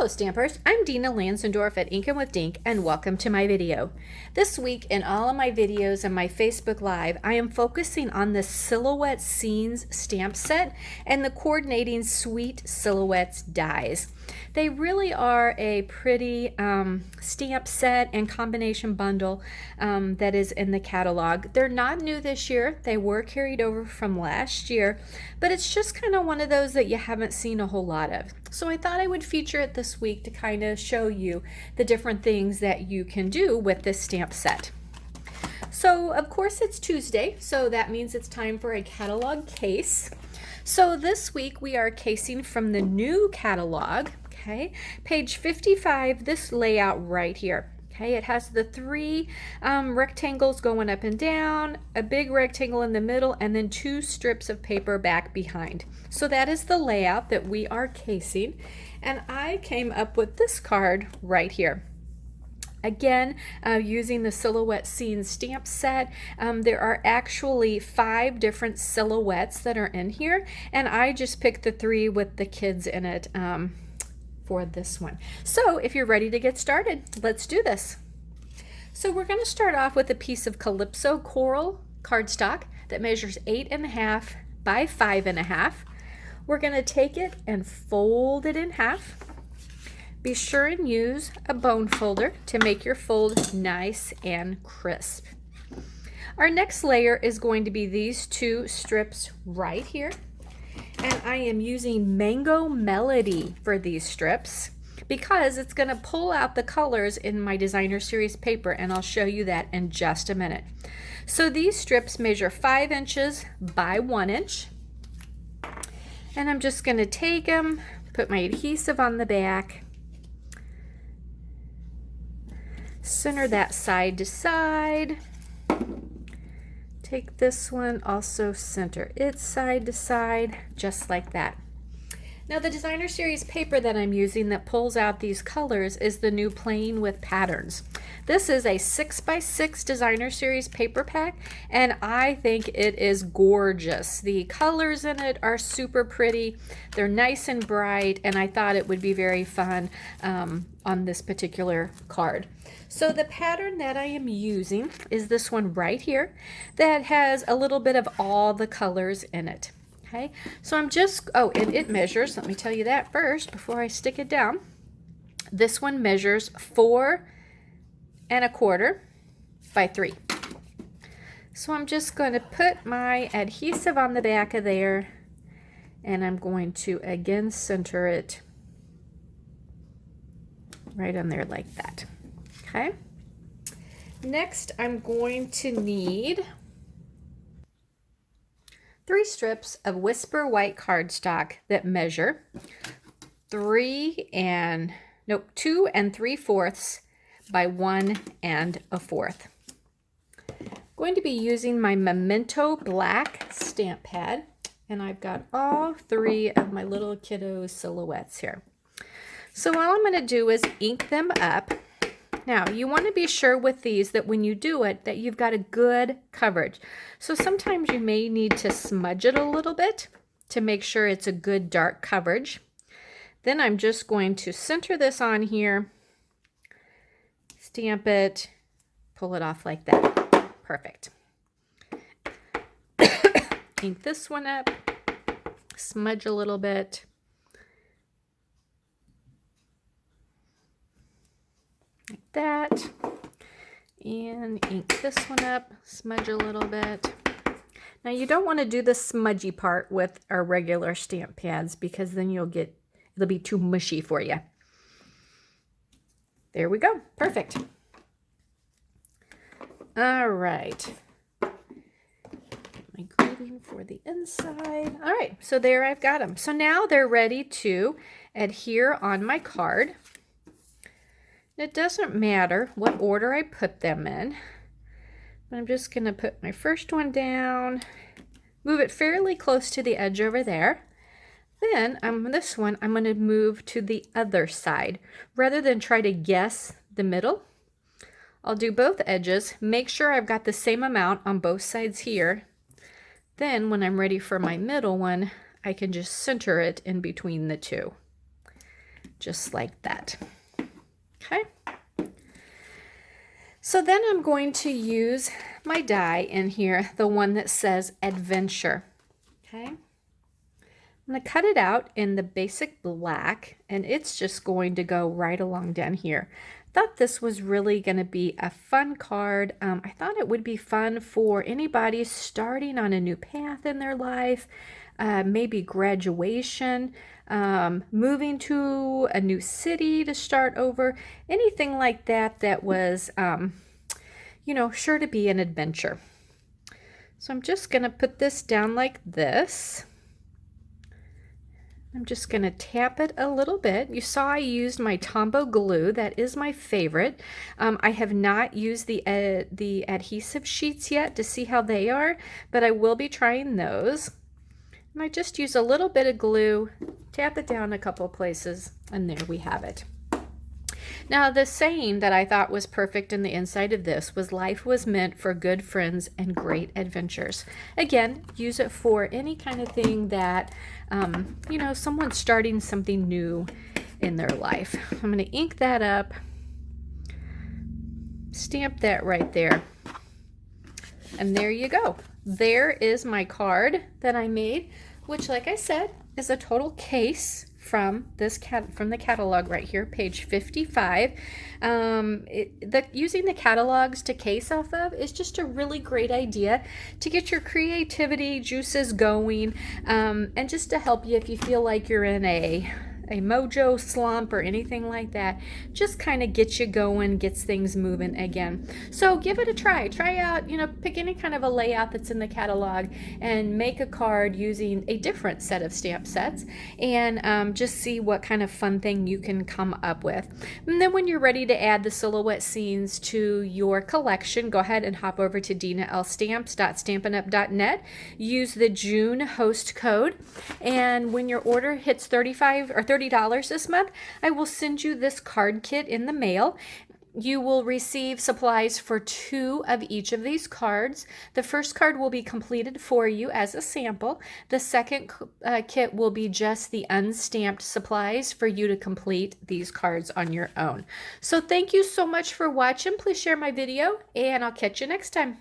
Hello Stampers, I'm Dina Lanzendorf at Inkin' with Dink and welcome to my video. This week in all of my videos and my Facebook Live, I am focusing on the Silhouette Scenes stamp set and the coordinating Sweet Silhouettes dies. They really are a pretty stamp set and combination bundle that is in the catalog. They're not new this year. They were carried over from last year, but it's just kind of one of those that you haven't seen a whole lot of. So I thought I would feature it this week to kind of show you the different things that you can do with this stamp set. So of course it's Tuesday, so that means it's time for a catalog case. So this week we are casing from the new catalog, okay, page 55, this layout right here. Okay, it has the three rectangles going up and down, a big rectangle in the middle, and then two strips of paper back behind. So that is the layout that we are casing. And I came up with this card right here. Again, using the Silhouette Scene stamp set, there are actually 5 different silhouettes that are in here, and I just picked the 3 with the kids in it for this one. So if you're ready to get started, let's do this. So we're going to start off with a piece of Calypso Coral cardstock that measures 8.5 by 5.5. We're going to take it and fold it in half. Be sure and use a bone folder to make your fold nice and crisp. Our next layer is going to be these 2 strips right here. And I am using Mango Melody for these strips because it's going to pull out the colors in my designer series paper, and I'll show you that in just a minute. So these strips measure 5 inches by 1 inch. And I'm just going to take them, put my adhesive on the back, center that side to side. Take this one, also center it side to side, just like that. Now the designer series paper that I'm using that pulls out these colors is the new Playing with Patterns. This is a 6x6 designer series paper pack, and I think it is gorgeous. The colors in it are super pretty. They're nice and bright, and I thought it would be very fun on this particular card. So the pattern that I am using is this one right here that has a little bit of all the colors in it. Okay, so I'm just, and it measures, let me tell you that first before I stick it down. This one measures 4 1/4 by 3. So I'm just going to put my adhesive on the back of there, and I'm going to again center it right on there like that. Okay. Next, I'm going to need 3 strips of Whisper White cardstock that measure 2 3/4 by 1 1/4. Going to be using my Memento Black stamp pad, and I've got all 3 of my little kiddos silhouettes here. So all I'm going to do is ink them up. Now, you want to be sure with these that when you do it, that you've got a good coverage. So sometimes you may need to smudge it a little bit to make sure it's a good dark coverage. Then I'm just going to center this on here, stamp it, pull it off like that. Perfect. Ink this one up, smudge a little bit. Like that, and ink this one up, smudge a little bit. Now you don't want to do the smudgy part with our regular stamp pads because then it'll be too mushy for you. There we go, perfect. All right, my greeting for the inside. All right, so there I've got them. So now they're ready to adhere on my card. It doesn't matter what order I put them in, but I'm just going to put my first one down, move it fairly close to the edge over there. Then this one I'm going to move to the other side. Rather than try to guess the middle, I'll do both edges, make sure I've got the same amount on both sides here. Then when I'm ready for my middle one, I can just center it in between the 2. just like that. Okay. So then I'm going to use my die in here, the one that says Adventure. Okay. I'm going to cut it out in the basic black, and it's just going to go right along down here. Thought this was really going to be a fun card. I thought it would be fun for anybody starting on a new path in their life, maybe graduation, moving to a new city to start over, anything like that that was, you know, sure to be an adventure. So I'm just going to put this down like this. I'm just going to tap it a little bit. You saw I used my Tombow glue. That is my favorite. I have not used the adhesive sheets yet to see how they are, but I will be trying those. And I just use a little bit of glue, tap it down a couple places, and there we have it. Now, the saying that I thought was perfect in the inside of this was, life was meant for good friends and great adventures. Again, use it for any kind of thing that, you know, someone's starting something new in their life. I'm going to ink that up, stamp that right there, and there you go. There is my card that I made, which, like I said, is a total case from the catalog right here, page 55. Using the catalogs to case off of is just a really great idea to get your creativity juices going, and just to help you if you feel like you're in a mojo slump or anything like that. Just kind of gets you going, gets things moving again. So give it a try. Try out, you know, pick any kind of a layout that's in the catalog and make a card using a different set of stamp sets, and just see what kind of fun thing you can come up with. And then when you're ready to add the silhouette scenes to your collection, go ahead and hop over to dinalstamps.stampinup.net. Use the June host code, and when your order hits $35 this month, I will send you this card kit in the mail. You will receive supplies for 2 of each of these cards. The first card will be completed for you as a sample. The second kit will be just the unstamped supplies for you to complete these cards on your own. So thank you so much for watching. Please share my video, and I'll catch you next time.